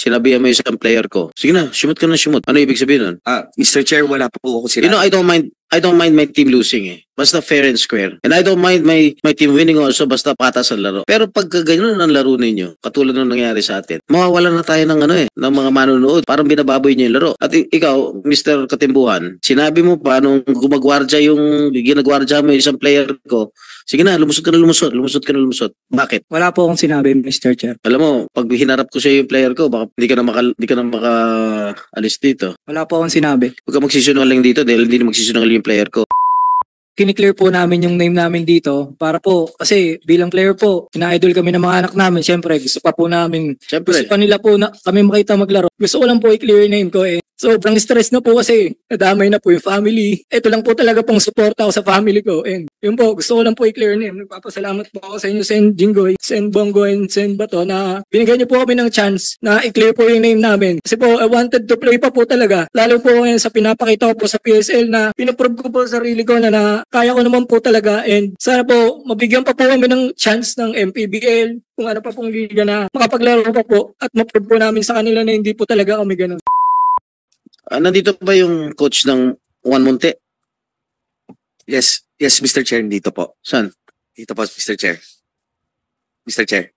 sinabihan mo yung isang player ko. Sige na, shumot ka na shumot. Ano ibig sabihin nun? Mr. Chair, wala po ako sila. You know, I don't mind my team losing eh. Basta fair and square. And I don't mind my team winning also basta patas ang laro. Pero pagka ganyan ang laro ninyo, katulad ng nangyari sa atin, mawawalan na tayo ng ng mga manonood. Parang binababoy niyo yung laro. At ikaw, Mr. Katimbuhan, sinabi mo pa nung ginagwardya mo yung isang player ko, sige na, lumusot ka na lumusot. Bakit? Wala po akong sinabi, Mr. Chair. Alam mo, pag hinarap ko sa yung player ko, baka hindi ka na maka-alis dito. Wala po akong sinabi. Huwag ka magsisinungaling dito dahil hindi na magsisinungaling yung player ko. Kiniklear po namin yung name namin dito para po, kasi bilang player po, ina-idol kami ng mga anak namin. Siyempre, gusto pa po namin, gusto pa nila po na kami makita maglaro. Gusto ko lang po i-clear yung name ko eh. Sobrang stress na po kasi nadamay na po yung family. Ito lang po talaga pong support ako sa family ko. And yun po, gusto ko lang po i-clear name. Nagpapasalamat po ako sa inyo, Sen Jinggoy, Sen Bongo, and Sen Bato na binigyan niyo po kami ng chance na i-clear po yung name namin. Kasi po, I wanted to play pa po talaga. Lalo po ngayon sa pinapakita ko po sa PSL na pinaprove ko po sa sarili ko na kaya ko naman po talaga. And sana po, mabigyan pa po kami ng chance ng MPBL, kung ano pa pong liga na makapaglaro pa po at ma-prove po namin sa kanila na hindi po talaga kami ganun. Nandito ba yung coach ng Juan Monte? Yes, Mr. Chair, dito po. Saan? Dito po, Mr. Chair. Mr. Chair.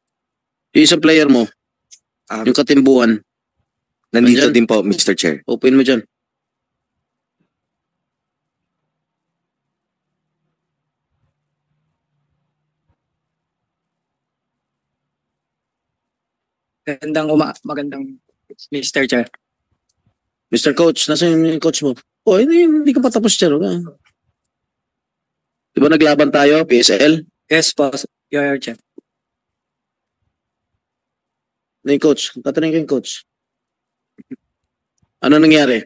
Yung isang player mo, yung Katimbuhan. Nandito din po, Mr. Chair. Open mo dyan. Magandang Mr. Chair. Mr. Coach, nasaan yung coach mo? Oh, hindi ka pa tapos dyan. Di ba naglaban tayo, PSL? Yes po, Your Chair. Na yung coach. Tatanungin ko yung coach. Ano nangyari?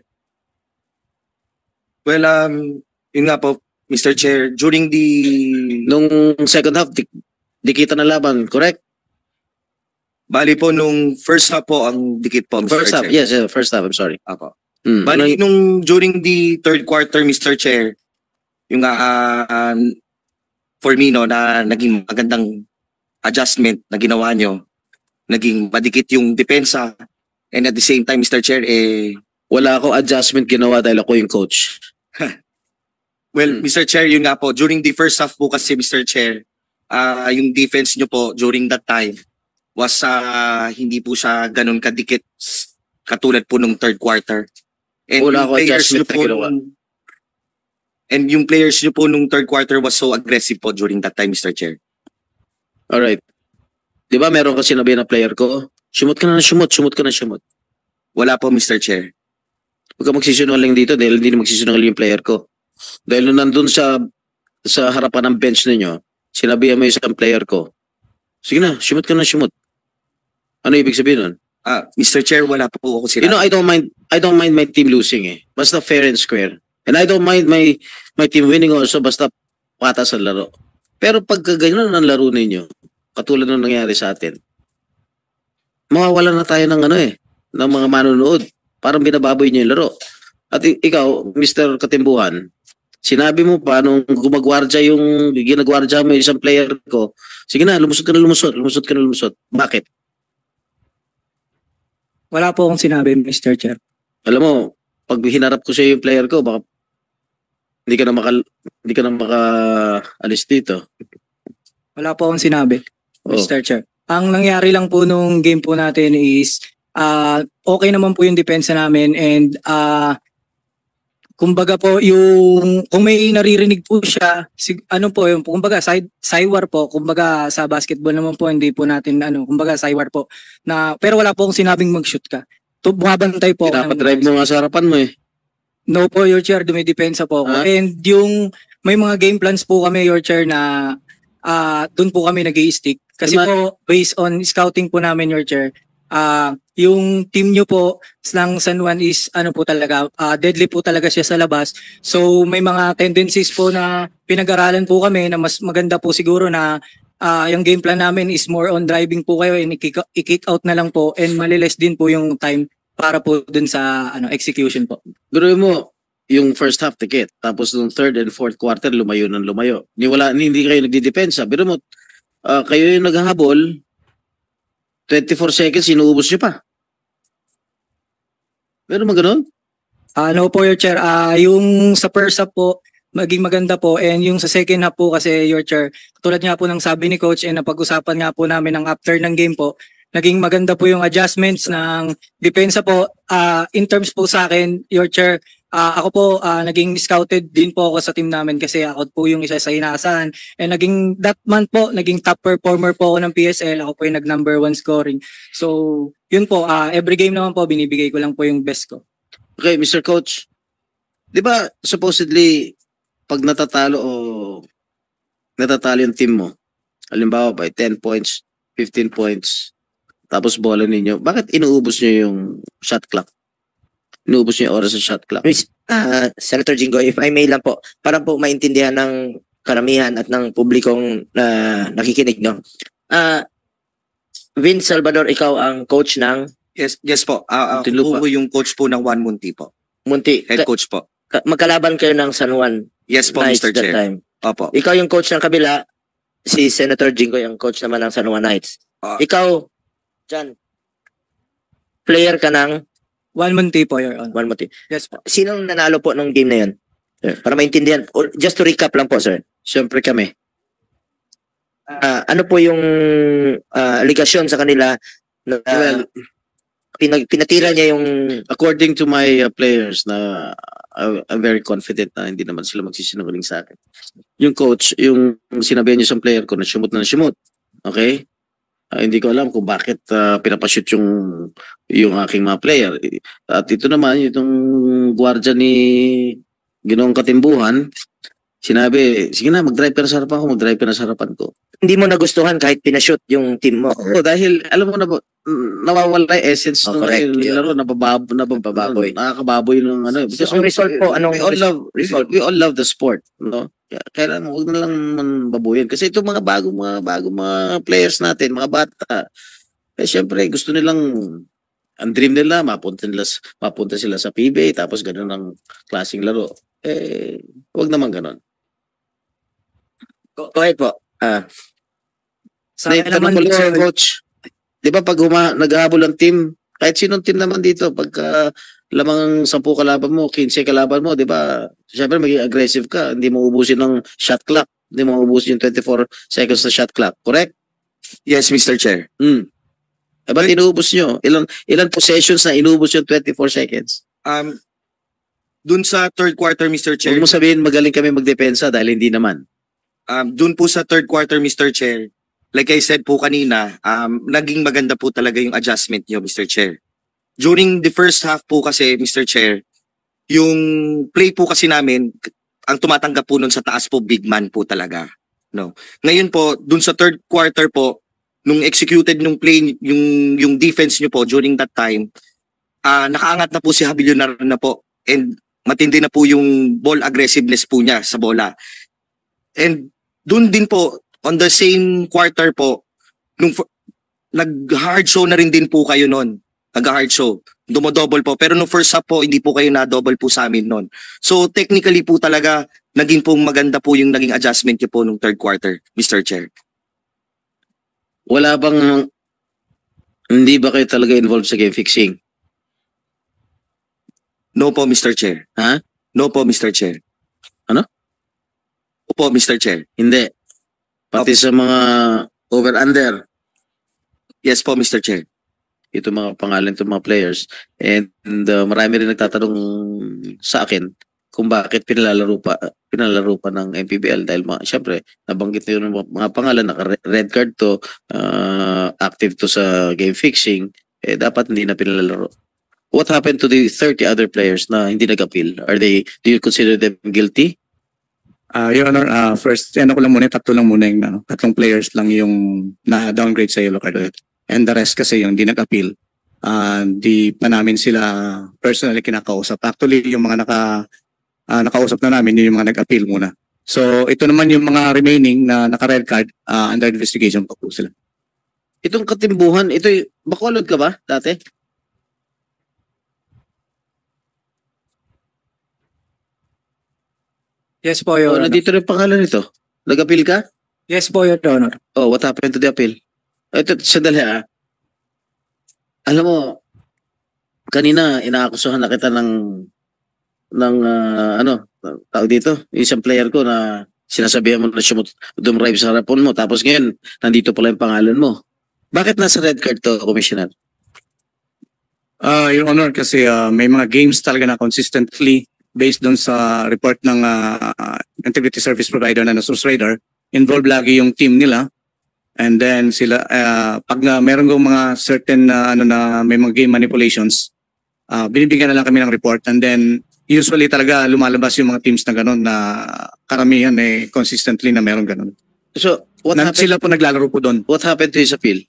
Well, yun nga po, Mr. Chair, during the... Nung second half, di kita na laban, correct? Bali po, nung first half po, ang dikit po, Mr. First half, Chair. yes, first half, I'm sorry. Apo. Bali, during the third quarter, Mr. Chair, yung for me, no, na naging magandang adjustment na ginawa nyo, naging madikit yung depensa, and at the same time, Mr. Chair, wala akong adjustment ginawa dahil ako yung coach. Well, Mr. Chair, yun nga po, during the first half po kasi, Mr. Chair, yung defense nyo po during that time was hindi po siya ganun kadikit katulad po nung third quarter. And wala akong adjustment na ginawa. And yung players nyo po nung third quarter was so aggressive po during that time, Mr. Chair. Alright. Di ba meron kasi sinabi na player ko, shumot ka na shumot. Wala po, Mr. Chair. Huwag ka magsisinungaling dito dahil hindi na magsisinungaling yung player ko. Dahil nung nandun sa harapan ng bench ninyo, sinabihan mo yung isang player ko, sige na, shumot ka na shumot. Ano ibig sabihin nun? Mr. Chair, wala po ako sila. You know, I don't mind my team losing eh. Basta fair and square. And I don't mind my team winning also basta patas ang laro. Pero pagka ganyan ang laro ninyo, katulad ng nangyari sa atin, mawawalan na tayo ng ng mga manonood. Parang binababoy niyo yung laro. At ikaw, Mr. Katimbuhan, sinabi mo pa nung ginagwardya mo yung isang player ko, sige na, lumusot ka na lumusot. Bakit? Wala po akong sinabi, Mr. Chair. Alam mo, pag hinarap ko sa yung player ko, baka hindi ka na maka-alis dito. Wala po akong sinabi, Oh. Mr. Chair. Ang nangyari lang po nung game po natin is okay naman po yung depensa namin and kumbaga po yung kung may naririnig po siya yung kumbaga sidewar po, kumbaga sa basketball naman po hindi po natin kumbaga sidewar po na, pero wala po akong sinabing mag-shoot ka. Bumabantay po. Pinapadrive mo nga sa harapan mo eh. No po, Your Chair, dumidepensa po ako. And yung may mga game plans po kami, Your Chair, na doon po kami nag-i-stick. Kasi po, based on scouting po namin, Your Chair, yung team nyo po ng San Juan is po talaga, deadly po talaga siya sa labas. So may mga tendencies po na pinag-aralan po kami na mas maganda po siguro na yung game plan namin is more on driving po kayo and i-kick out na lang po and maliles din po yung time para po dun sa execution po. Pero mo, yung first half ticket, tapos yung third and fourth quarter lumayo. Hindi kayo nagdidepensa. Pero mo, kayo yung naghahabol, 24 seconds, inuubos nyo pa. Meron ba ganun? No po, Your Chair. Yung sa first half po, maging maganda po. And yung sa second half po kasi, Your Chair, tulad nga po ng sabi ni Coach, and napag-usapan nga po namin ng after ng game po, naging maganda po yung adjustments ng depensa po. In terms po sa akin, Your Chair, ako po naging scouted din po ako sa team namin kasi ako po yung isa sa inaasahan. And naging that month po, naging top performer po ako ng PSL. Ako po yung nag-number 1 scoring. So, yun po, every game naman po, binibigay ko lang po yung best ko. Okay, Mr. Coach. Di ba supposedly pag natatalo yung team mo, halimbawa by 10 points, 15 points, tapos bola ninyo, bakit inuubos nyo yung shot clock? Inuubos nyo yung oras sa shot clock? Senator Jingo, if I may lang po, para po maintindihan ng karamihan at ng publikong nakikinig, no? Vince Salvador, ikaw ang coach ng Yes po. Muntinlupa. Ako yung coach po ng One Munti po. Munti. Head coach po. Magkalaban kayo ng San Juan Yes po, Knights Mr. that Chair. time. Opo. Ikaw yung coach ng kabila, si Senator Jingoy ang coach naman ng San Juan Knights. Ikaw, Jan, player ka ng 1 month po, Your Honor. One Munti. Yes po. Sinong nanalo po ng game na yun? Sir, para maintindihan. Just to recap lang po, sir. Siyempre kami. Ano po yung allegation sa kanila na Well, pinatira niya yung according to my players na I'm very confident na hindi naman sila magsisinungaling sa akin. Yung coach, yung sinabihan niya sa player ko na sumut. Okay? Hindi ko alam kung bakit pinapashoot yung aking mga player. At ito naman, itong gwardiya ni Ginoong Katimbuhan, sinabi, sige na, mag-drive ka na sa harapan ko, mag-drive ka na sa harapan ko. hindi mo nagustuhan kahit pinashoot yung team mo. Oo, dahil alam mo na nawawala yung essence ng correct. laro, nabababoy. Nakakababoy ng ano. So, ang result po, anong result? We all love the sport, no? Kaya huwag na lang babuyin. Kasi itong mga bagong mga players natin, mga bata, syempre gusto nilang, ang dream nila, mapunta sila sa PBA, tapos gano'n ang klaseng laro. Huwag naman gano'n. Go ahead po. Sa akin Tanong naman ko lang po, sa'yo, coach. Di ba pag nag-ahabol ang team, kahit sinong team naman dito, pagka lamang 10 kalaban mo, 15 kalaban mo, di ba? Siyempre maging aggressive ka, hindi mo ubusin ng shot clock, hindi mo ubusin yung 24 seconds na shot clock, correct? Yes, Mr. Chair. Ba't inuubos nyo? Ilan possessions na inuubos yung 24 seconds? Dun sa third quarter, Mr. Chair. Huwag mo sabihin magaling kami magdepensa dahil hindi naman. Dun po sa third quarter, Mr. Chair, like I said po kanina, naging maganda po talaga yung adjustment niyo, Mr. Chair. During the first half po kasi, Mr. Chair, yung play po kasi namin, ang tumatanggap po nun sa taas po, big man po talaga. No. Ngayon po, dun sa third quarter po, nung executed nung play, yung defense niyo po during that time, nakaangat na po si Habilionar na po, and matindi na po yung ball aggressiveness po niya sa bola. And dun din po, on the same quarter po, nung nag-hard show na rin din po kayo nun. Nag-hard show. Dumodouble po. Pero nung first half po, hindi po kayo na-double po sa amin nun. So technically po talaga, naging pong maganda po yung naging adjustment niyo po nung third quarter, Mr. Chair. Wala bang, hindi ba kayo talaga involved sa game fixing? No po, Mr. Chair. Ha? No po, Mr. Chair. Ano? Opo, Mr. Chair. Hindi. Pati sa mga over-under, Yes po, Mr. Chair. ito mga pangalan, ito mga players. And marami rin nagtatanong sa akin kung bakit pinalalaro pa ng MPBL dahil syempre nabanggit na yun mga pangalan, naka-red card to, active to sa game fixing, dapat hindi na pinalalaro. What happened to the 30 other players na hindi nag-appeal? Do you consider them guilty? Your Honor, first, ko lang muna, tatlo lang muna yung tatlong players lang yung na-downgrade sa yellow card. And the rest kasi yung di nag-appeal. Di pa namin sila personally kinakausap. Actually, yung mga nakausap na namin, yun yung mga nag-appeal muna. So, ito naman yung mga remaining na naka-red card, under investigation pa po sila. Itong Katimbuhan, Bacolod ka ba dati? yes po, Your Honor. Nandito rin pangalan nito. Nag-appeal ka? Yes po, Your Honor. Oh, what happened to the appeal? Ito, sandali Alam mo, kanina inaakusahan na kita tawag dito, isang player ko na sinasabihan mo na siya dumrive sa harapan mo, tapos ngayon, nandito pala yung pangalan mo. Bakit nasa red card to, Commissioner? Your Honor, kasi may mga games talaga na consistently based doon sa report ng integrity service provider na Source Radar, involved lagi yung team nila. And then sila, pag meron kong mga certain na may mga game manipulations, binibigyan na lang kami ng report. And then usually talaga lumalabas yung mga teams na gano'n na karamihan consistently na meron gano'n. So, Sila po naglalaro po doon. what happened to his appeal?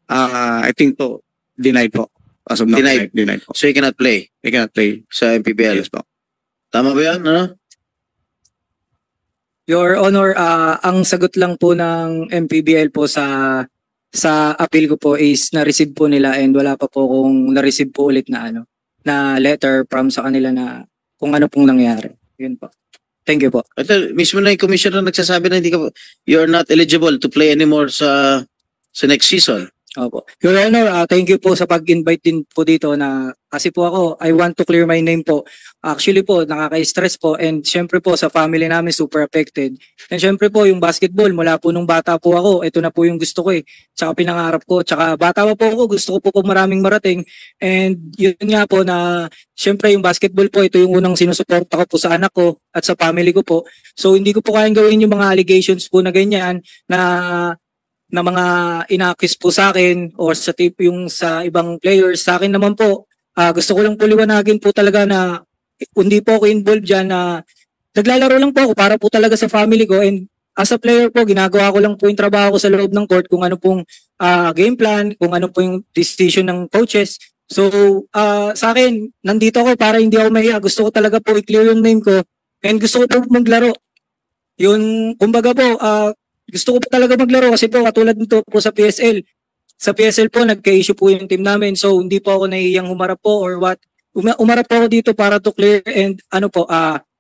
I think po, denied po. As of now, Denied. denied po. So he cannot play They cannot play. sa MPBL. Yes po. Tama ba yan? Ano? Your Honor, ang sagot lang po ng MPBL po sa appeal ko po is na-receive po nila and wala pa po kung na-receive po ulit na letter from sa kanila na kung ano pong nangyari. Yun po. Thank you po. Ito, mismo na yung commissioner nagsasabi na you're not eligible to play anymore sa next season. Opo. Your Honor, thank you po sa pag-invite din po dito na kasi po ako, I want to clear my name po. Actually po, nakaka-stress po and syempre po sa family namin super affected. And syempre po yung basketball, mula po nung bata po ako, ito na po yung gusto ko Tsaka pinangarap ko. Tsaka bata pa po ako, gusto ko po maraming marating. And yun nga po na syempre yung basketball po, ito yung unang sinusuporta ko po sa anak ko at sa family ko po. So hindi ko po kayang gawin yung mga allegations po na ganyan na mga inakis po sa akin or sa yung sa ibang players. Sa akin naman po, gusto ko lang po liwanagin po talaga na hindi po ako involved dyan na naglalaro lang po ako para po talaga sa family ko and as a player po, ginagawa ko lang po yung trabaho ko sa loob ng court kung ano pong game plan, kung ano po yung decision ng coaches. So, sa akin, nandito ako para hindi ako mahiya. Gusto ko talaga po i-clear yung name ko and gusto ko po maglaro. Yun, kumbaga po, gusto ko po talaga maglaro kasi po katulad nito po sa PSL. Sa PSL po, nagka-issue po yung team namin. So, hindi po ako nahihiyang humarap po or what. Umarap po ako dito para to clear and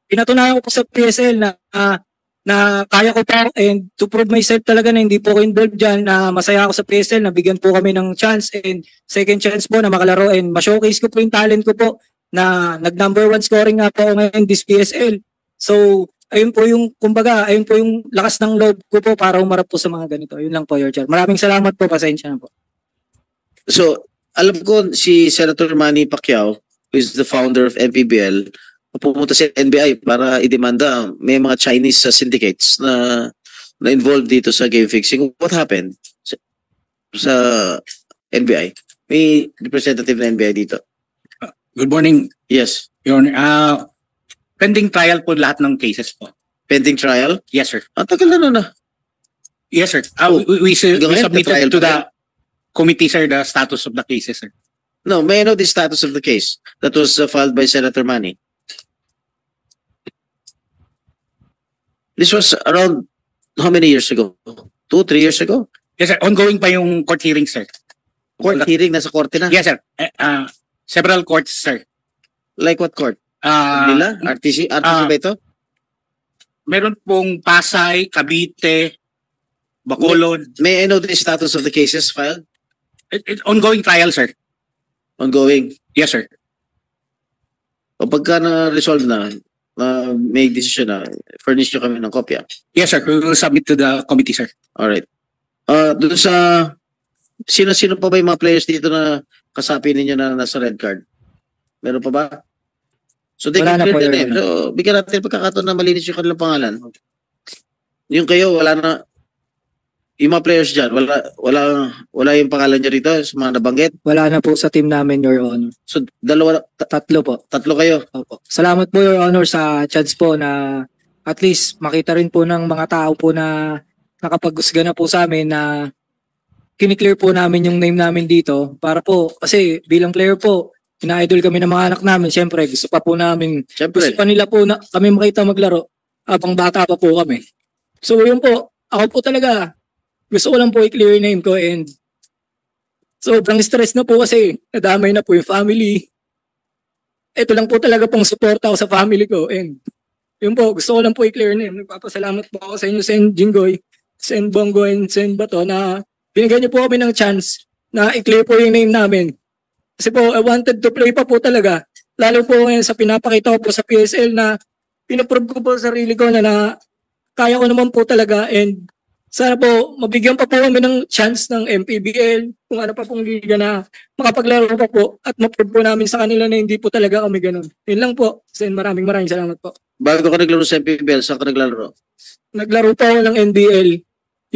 pinatunayan ko po sa PSL na kaya ko pa and to prove myself talaga na hindi po ako involved dyan, na masaya ako sa PSL, na bigyan po kami ng chance and second chance po na makalaro and ma-showcase ko po yung talent ko po na nag-number 1 scoring nga po ako ngayon this PSL. So, ayun po yung, kumbaga, ayun po yung lakas ng loob ko po para umarap po sa mga ganito. Yun lang po, Your Chair. Maraming salamat po, pasensya na po. So, alam ko si Senator Manny Pacquiao, who is the founder of MPBL, pumunta sa NBI para idemanda. May mga Chinese syndicates na involved dito sa game fixing. What happened sa NBI? May representative ng NBI dito. Good morning, Yes. Your Honor. Pending trial po lahat ng cases po. Pending trial? Yes, sir. Ang tagal na. Yes, sir. Oh, We hanggang ngayon, trial submitted to pa the committee, sir, the status of the cases, sir. No, may I know the status of the case that was filed by Senator Manny? This was around how many years ago? 2-3 years ago? Yes, sir. Ongoing pa yung court hearing, sir. Court hearing, nasa korte na? Yes, sir. Several courts, sir. Like what court? Manila? RTC? RTC ba ito? Meron pong Pasay, Cavite, Bacolod. May I know the status of the cases filed? Ongoing trial, sir. Ongoing. Yes, sir. O pagka na-resolve na, may decision na, furnish nyo kami ng kopya. Yes, sir. We will submit to the committee, sir. Alright. Doon sa, sino-sino pa ba yung mga players dito na kasapi ninyo na nasa red card? Meron pa ba? So they Wala can na po, clear the Your name. So bigyan natin pagkakataon na malinis yung kanilang pangalan. Yung kayo, wala na. Yung mga players dyan, wala yung pangalan nyo rito sa mga nabanggit. Wala na po sa team namin, Your Honor. So Tatlo po. tatlo kayo. Opo. Salamat po, Your Honor, sa chance po na at least makita rin po ng mga tao po na nakapag-usga na po sa amin na kiniklear po namin yung name namin dito para po, kasi bilang player po, ina-idol kami ng mga anak namin. Siyempre, gusto pa po namin, Siyempre. gusto pa nila po na kami makita maglaro habang bata pa po kami. So yun po, ako po talaga, gusto ko lang po i-clear yung name ko and sobrang stress na po kasi nadamay na po yung family. Ito lang po talaga pong support ako sa family ko and yun po, gusto ko lang po i-clear name. Nagpapasalamat po ako sa inyo, Sen Jinggoy, Sen Bongo, and Sen Bato na binigyan niyo po kami ng chance na i-clear po yung name namin. Kasi po, I wanted to play pa po talaga. Lalo po ngayon sa pinapakita ko po sa PSL na pinaprove ko po sa sarili ko na kaya ko naman po talaga, and sana po mabigyan pa po kami ng chance ng MPBL, kung ano pa pong liga na makapaglaro pa po at ma-prove po namin sa kanila na hindi po talaga kami ganun. Yun lang po. Sen, maraming salamat po. Bago ka naglaro sa MPBL, saan ka naglalaro? Naglaro po ako ng NBL.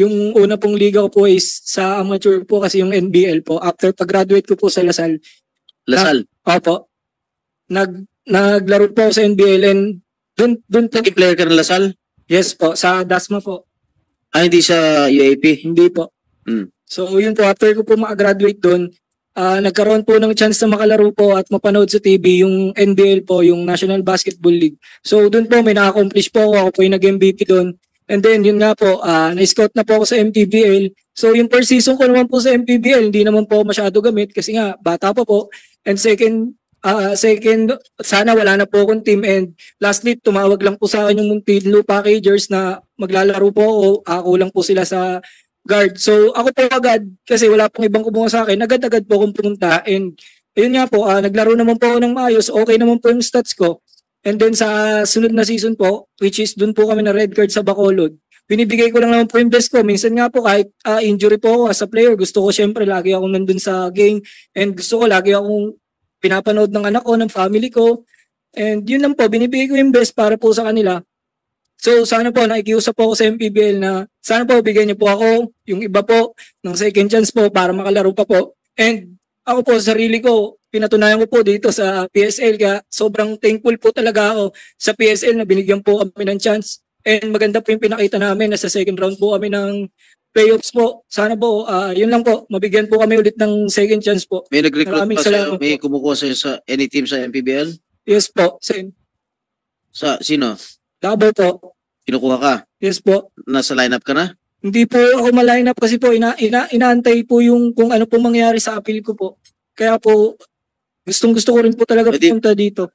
Yung una pong liga ko po is sa amateur po kasi yung NBL po. After pag-graduate ko po sa Lasal. Lasal. Opo. Naglaro po ako sa NBL, and dun po. Naging player ka ng Lasal? Yes po, sa Dasma po. Hindi sa UAP? Hindi po. So yun po, after ko po makagraduate doon, nagkaroon po ng chance na makalaro po at mapanood sa TV yung NBL po, yung National Basketball League. So doon po may na-accomplish po ako po yung nag-MVP doon. And then yun nga po, na-scout na po ako sa MPBL. So yung first season ko naman po sa MPBL, hindi naman po masyado gamit kasi nga bata pa po. And second, sana wala na po akong team, and lastly, tumawag lang po sa akin yung Muntinlupa Cagers na maglalaro po ako, kulang po sila sa guard. So ako po agad, kasi wala pong ibang kumuha sa akin, agad-agad po akong pumunta, and ayun nga po, naglaro naman po ako ng maayos, okay naman po yung stats ko. And then sa sunod na season po, which is dun po kami na red card sa Bacolod, binibigay ko lang naman po yung best ko. Minsan nga po kahit injury po ako as a player, gusto ko syempre lagi akong nandun sa game, and gusto ko lagi akong pinapanood ng anak ko, ng family ko. And yun lang po, binibigay ko yung best para po sa kanila. So sana po, nakikiusap po ako sa MPBL na sana po bigyan niyo po ako, yung iba po, ng second chance po para makalaro pa po. And ako po, sarili ko, pinatunayan ko po dito sa PSL, kaya sobrang thankful po talaga ako sa PSL na binigyan po kami ng chance. And maganda po yung pinakita namin na sa second round po kami ng playoffs po. Sana po, yun lang po, mabigyan po kami ulit ng second chance po. May nag-recruit Maraming pa sa'yo? salamat May kumukuha sa'yo sa any team sa MPBL? Yes po, same. Sa sino? Davao po. Kinukuha ka? Yes po. Nasa lineup ka na? Hindi po ako ma-line up kasi po inaantay po yung kung ano po mangyari sa appeal ko po. Kaya po gustong-gusto ko rin po talaga Pwede- pumunta dito.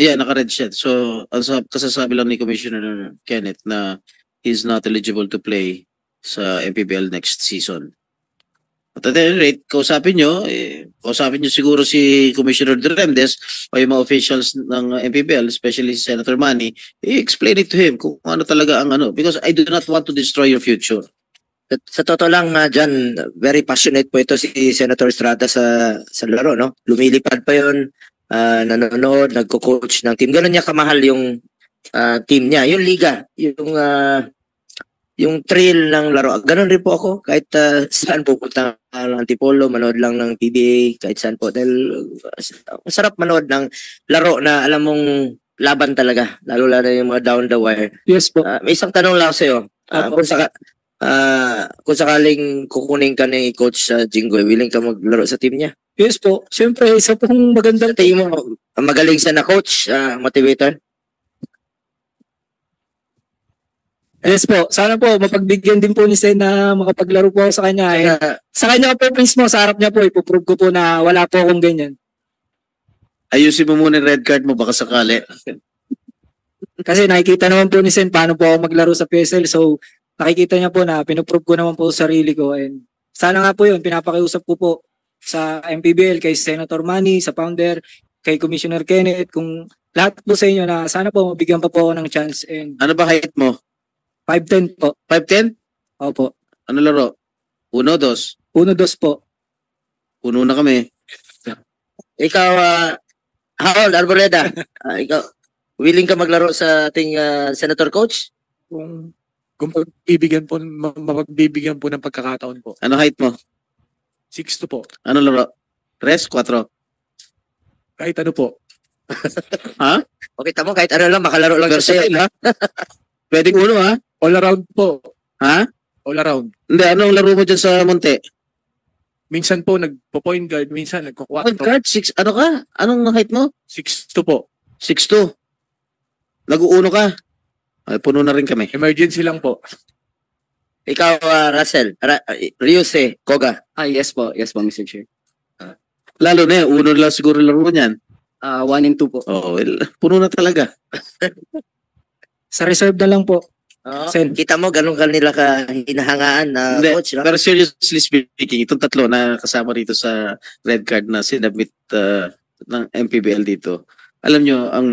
Yeah, naka-red shirt. So, ang kasasabi lang ni Commissioner Kenneth na he's not eligible to play sa MPBL next season. At at any rate, kausapin nyo siguro si Commissioner Duremdes o yung mga officials ng MPBL, especially si Senator Manny, i-explain it to him kung ano talaga ang ano. Because I do not want to destroy your future. Sa totoo lang, Jan, very passionate po ito si Senator Estrada sa laro, no? Lumilipad pa yun, nanonood, nagko-coach ng team. Ganun niya kamahal yung team niya. Yung liga, yung thrill ng laro. Ganun rin po ako. Kahit saan pupunta ng Antipolo, manood lang ng PBA, kahit saan po. Dahil masarap manood ng laro na alam mong laban talaga. Lalo yung mga down the wire. Yes po. May isang tanong lang sa'yo. Kung sakaling kukunin ka ni Coach Jinggoy, willing ka maglaro sa team niya? Yes po. Siyempre, isa pong magandang Tingin mo, magaling siya na coach, motivator? Yes po. Sana po, mapagbigyan din po ni Sen na makapaglaro po ako sa kanya. Sa kanya po mismo, sa harap niya po, ipuprove ko po na wala po akong ganyan. Ayusin mo muna yung red card mo, baka sakali. Kasi nakikita naman po ni Sen paano po ako maglaro sa PSL. So, nakikita niya po na pinuprove ko naman po sa sarili ko. And sana nga po yun, pinapakiusap ko po sa MPBL, kay Senator Manny, sa founder, kay Commissioner Kenneth, kung lahat po sa inyo na sana po mabigyan pa po ako ng chance. And Ano ba height mo? 5'10 po. 5'10"? Opo. Ano laro? 1, 2. 1-2 po. Puno na kami. Ikaw, Harold Arboleda, ikaw, willing ka maglaro sa ating Senator Coach? Kung mapagbibigyan po ng pagkakataon po. Ano height mo? 6'2" po. Ano laro? 3, 4. Kahit ano po. Okay, tamo, kahit ano lang, makalaro lang siya sa'yo. Versatile, ha? Pwedeng uno, ha? All around po. Ha? All around. Hindi, anong laro mo dyan sa Monte? Minsan po, nagpo-point guard. Minsan, Point nagko-4. guard, 6, ano ka? Anong height mo? 6'2" po. 6'2". Nag-uuno ka? Ay, puno na rin kami. Emergency lang po. Ikaw, Russell, Ryuse, Koga. Yes po, Mr. Chair. Lalo na uno lang siguro laro niyan. 1 and 2 po. Oo, well, puno na talaga. Sa reserve na lang po. Sen. Kita mo, ganun kanila ka hinahangaan na Hindi, coach. No? pero seriously speaking, itong tatlo na kasama dito sa red card na sinabit ng MPBL dito, alam nyo, ang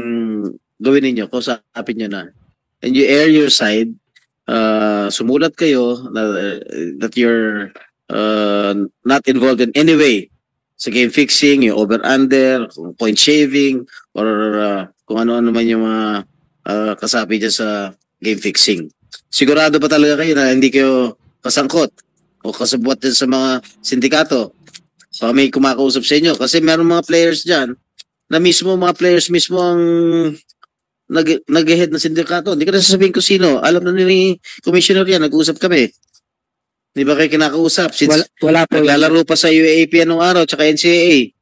gawin ninyo, kausapin nyo na. And you air your side, sumulat kayo that you're not involved in any way sa game fixing, yung over-under, point shaving, or kung ano-ano man yung mga kasapi dyan sa game fixing. Sigurado ba talaga kayo na hindi kayo kasangkot o kasabwat din sa mga sindikato? Baka may kumakausap sa inyo. Kasi meron mga players dyan na mga players mismo ang nag-head ng sindikato. Hindi ka na sasabihin ko sino. Alam na ni Commissioner yan, nag-uusap kami. Di ba kayo kinakausap? Since Wala po. naglalaro pa sa UAAP anong araw, tsaka NCAA.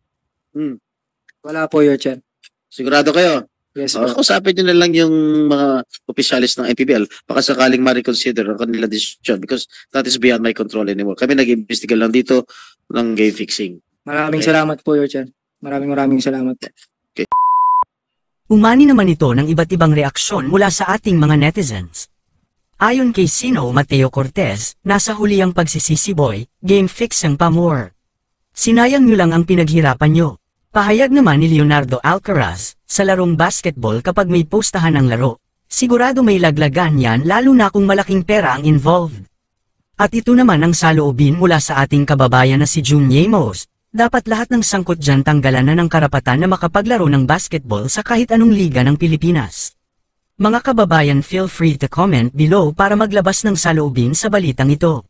Wala po, Your Chair. Sigurado kayo? Yes po. Kausapin nyo na lang yung mga opisyalis ng MPBL. Baka sakaling ma-reconsider ang kanila decision because that is beyond my control anymore. Kami nag-imbestiga lang dito ng game fixing. Maraming Okay. salamat po, Your Chair. Maraming salamat po. Umani naman ito ng iba't ibang reaksyon mula sa ating mga netizens. Ayon kay Sino Mateo Cortez, nasa huli ang pagsisisi boy, game fix ang pamor. Sinayang nyo lang ang pinaghirapan nyo. Pahayag naman ni Leonardo Alcaraz, sa larong basketball kapag may postahan ang laro, sigurado may laglagan yan lalo na kung malaking pera ang involved. At ito naman ang saloobin mula sa ating kababayan na si June Yamos, dapat lahat ng sangkot dyan tanggalan na ng karapatan na makapaglaro ng basketball sa kahit anong liga ng Pilipinas. Mga kababayan, feel free to comment below para maglabas ng saloobin sa balitang ito.